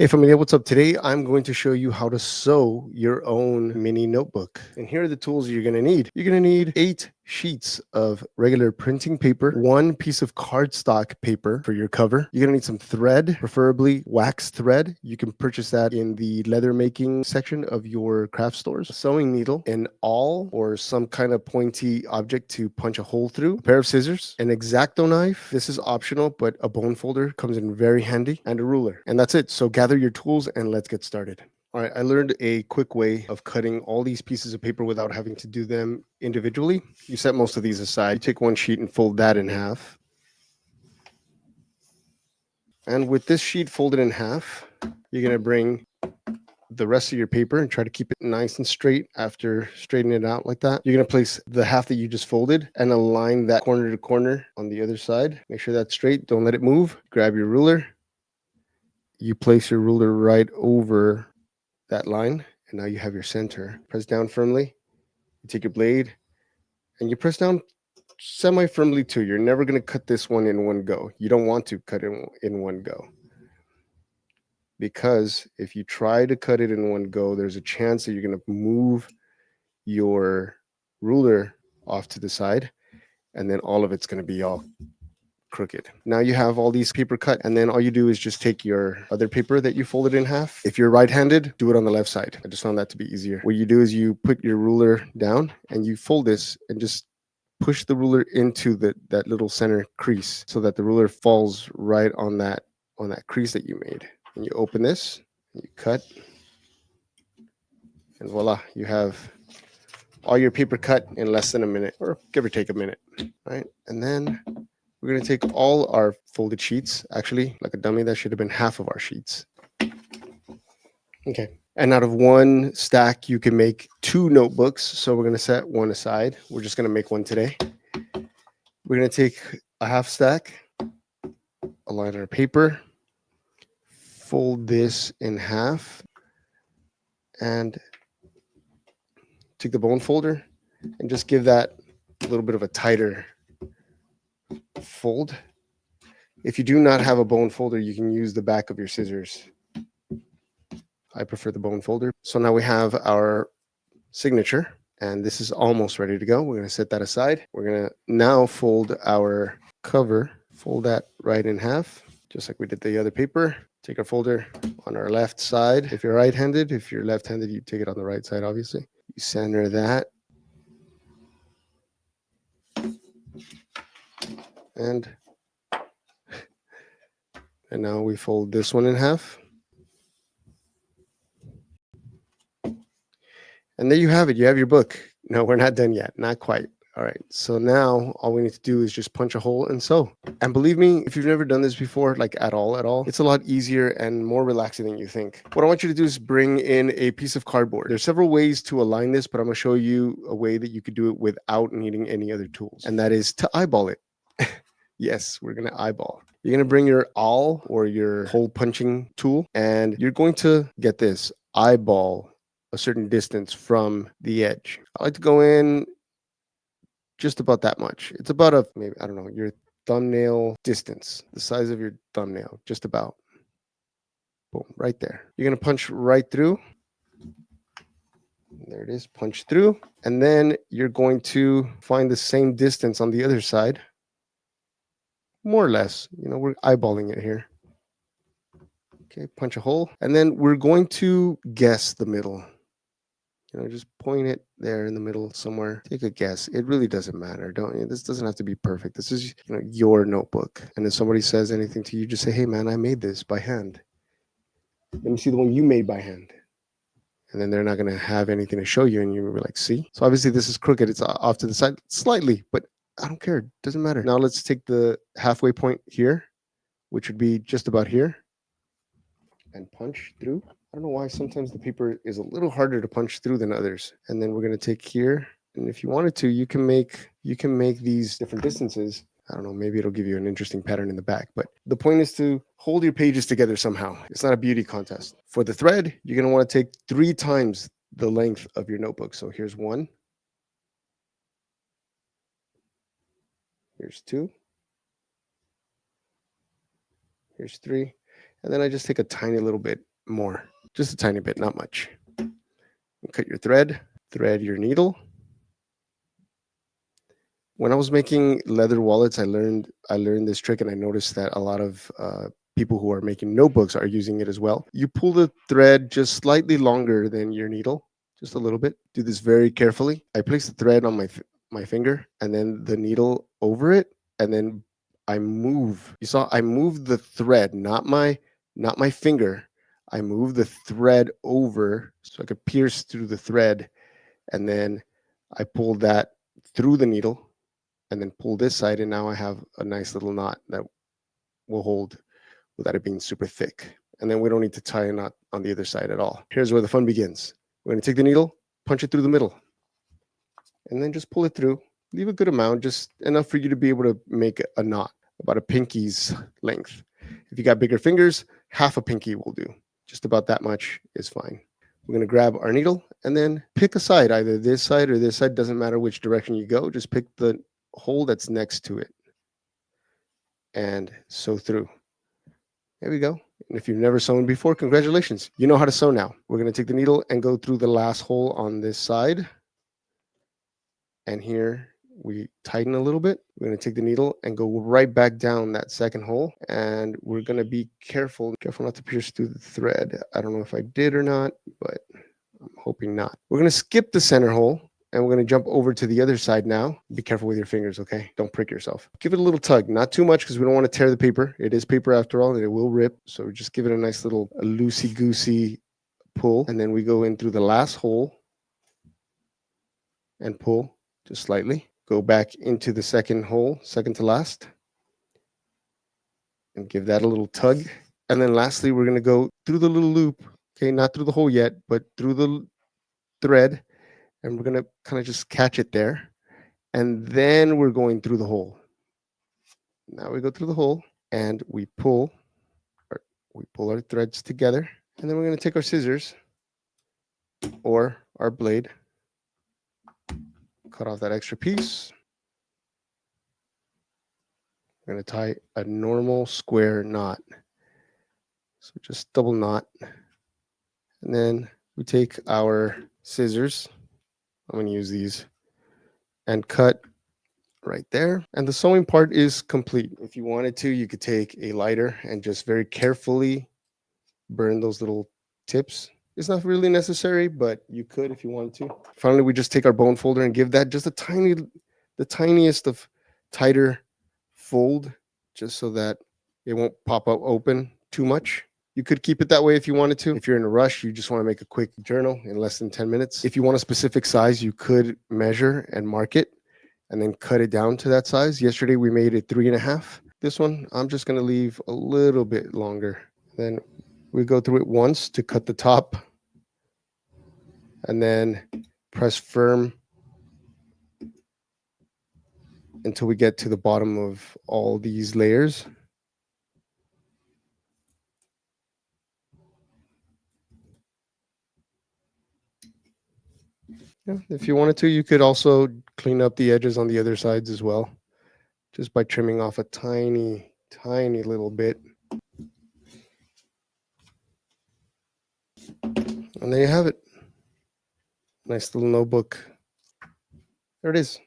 Hey family, what's up? Today I'm going to show you how to sew your own mini notebook. And here are the tools you're going to need. You're going to need 8 sheets of regular printing paper, 1 piece of cardstock paper for your cover. You're going to need some thread, preferably wax thread. You can purchase that in the leather making section of your craft stores. A sewing needle, an awl or some kind of pointy object to punch a hole through, a pair of scissors, an X-Acto knife. This is optional, but a bone folder comes in very handy, and a ruler. And that's it. So gather your tools and let's get started. All right, I learned a quick way of cutting all these pieces of paper without having to do them individually. You set most of these aside. You take one sheet and fold that in half. And with this sheet folded in half, you're going to bring the rest of your paper and try to keep it nice and straight after straightening it out like that. You're going to place the half that you just folded and align that corner to corner on the other side. Make sure that's straight. Don't let it move. Grab your ruler. You place your ruler right over that line, and now you have your center. Press down firmly. You take your blade and you press down semi-firmly too. You're never going to cut this one in one go. You don't want to cut it in one go, because if you try to cut it in one go, there's a chance that you're going to move your ruler off to the side, and then all of it's going to be all crooked. Now you have all these paper cut, and then all you do is just take your other paper that you folded in half. If you're right-handed, do it on the left side. I just found that to be easier. What you do is you put your ruler down and you fold this and just push the ruler into that little center crease so that the ruler falls right on that crease that you made. And you open this, you cut, and voila, you have all your paper cut in less than a minute, or give or take a minute, right? And then we're going to take all our folded sheets. Actually, like a dummy, that should have been half of our sheets. Okay. And out of one stack, you can make 2 notebooks. So we're going to set one aside. We're just going to make one today. We're going to take a half stack, align our paper, fold this in half, and take the bone folder and just give that a little bit of a tighter fold. If you do not have a bone folder, you can use the back of your scissors. I prefer the bone folder. So now we have our signature, and this is almost ready to go. We're going to set that aside. We're going to now fold our cover, fold that right in half, just like we did the other paper. Take our folder on our left side. If you're right-handed, if you're left-handed, you take it on the right side, obviously. You center that. And now we fold this one in half. And there you have it. You have your book. No, we're not done yet. Not quite. All right. So now all we need to do is just punch a hole and sew. And believe me, if you've never done this before, like at all, it's a lot easier and more relaxing than you think. What I want you to do is bring in a piece of cardboard. There's several ways to align this, but I'm going to show you a way that you could do it without needing any other tools. And that is to eyeball it. Yes, we're going to eyeball. You're going to bring your awl or your hole punching tool, and you're going to get this, eyeball a certain distance from the edge. I like to go in just about that much. It's about maybe, I don't know, your thumbnail distance, the size of your thumbnail, just about. Boom, right there. You're going to punch right through. There it is, punch through. And then you're going to find the same distance on the other side. More or less, we're eyeballing it here. Okay, punch a hole. And then we're going to guess the middle. Just point it there in the middle somewhere. Take a guess. It really doesn't matter. This doesn't have to be perfect. This is your notebook. And if somebody says anything to you, just say, hey man, I made this by hand. Let me see the one you made by hand. And then they're not going to have anything to show you, and you'll be like, see? So obviously this is crooked. It's off to the side slightly, but I don't care. It doesn't matter. Now let's take the halfway point here, which would be just about here, and punch through. I don't know why sometimes the paper is a little harder to punch through than others. And then we're going to take here, and if you wanted to, you can make these different distances. I don't know, maybe it'll give you an interesting pattern in the back, but the point is to hold your pages together somehow. It's not a beauty contest. For the thread, you're going to want to take 3 times the length of your notebook. So here's 1. Here's 2. Here's 3. And then I just take a tiny little bit more, just a tiny bit, not much. Cut your thread, thread your needle. When I was making leather wallets, I learned this trick, and I noticed that a lot of people who are making notebooks are using it as well. You pull the thread just slightly longer than your needle, just a little bit. Do this very carefully. I place the thread on my finger, and then the needle over it, and then I move. You saw I moved the thread, not my finger. I move the thread over so I could pierce through the thread, and then I pull that through the needle, and then pull this side, and now I have a nice little knot that will hold without it being super thick. And then we don't need to tie a knot on the other side at all. Here's where the fun begins. We're going to take the needle, punch it through the middle, and then just pull it through. Leave a good amount, just enough for you to be able to make a knot, about a pinky's length. If you got bigger fingers, half a pinky will do. Just about that much is fine. We're going to grab our needle and then pick a side, either this side or this side. Doesn't matter which direction you go. Just pick the hole that's next to it and sew through. There we go. And if you've never sewn before, congratulations. You know how to sew now. We're going to take the needle and go through the last hole on this side. And here we tighten a little bit. We're going to take the needle and go right back down that second hole. And we're going to be careful not to pierce through the thread. I don't know if I did or not, but I'm hoping not. We're going to skip the center hole, and we're going to jump over to the other side now. Be careful with your fingers, okay? Don't prick yourself. Give it a little tug, not too much because we don't want to tear the paper. It is paper after all, and it will rip. So just give it a nice little loosey-goosey pull. And then we go in through the last hole and pull just slightly. Go back into the second hole, second to last, and give that a little tug. And then lastly, we're going to go through the little loop, okay? Not through the hole yet, but through the thread. And we're going to kind of just catch it there. And then we're going through the hole. Now we go through the hole and we pull our threads together. And then we're going to take our scissors or our blade, cut off that extra piece. We're going to tie a normal square knot. So just double knot. And then we take our scissors. I'm going to use these and cut right there. And the sewing part is complete. If you wanted to, you could take a lighter and just very carefully burn those little tips. It's not really necessary, but you could if you wanted to. Finally, we just take our bone folder and give that just the tiniest of tighter fold, just so that it won't pop up open too much. You could keep it that way if you wanted to. If you're in a rush, you just want to make a quick journal in less than 10 minutes. If you want a specific size, you could measure and mark it and then cut it down to that size. Yesterday, we made it 3.5. This one, I'm just going to leave a little bit longer. Then we go through it once to cut the top and then press firm until we get to the bottom of all these layers. Yeah, if you wanted to, you could also clean up the edges on the other sides as well, just by trimming off a tiny little bit. And there you have it. Nice little notebook. There it is.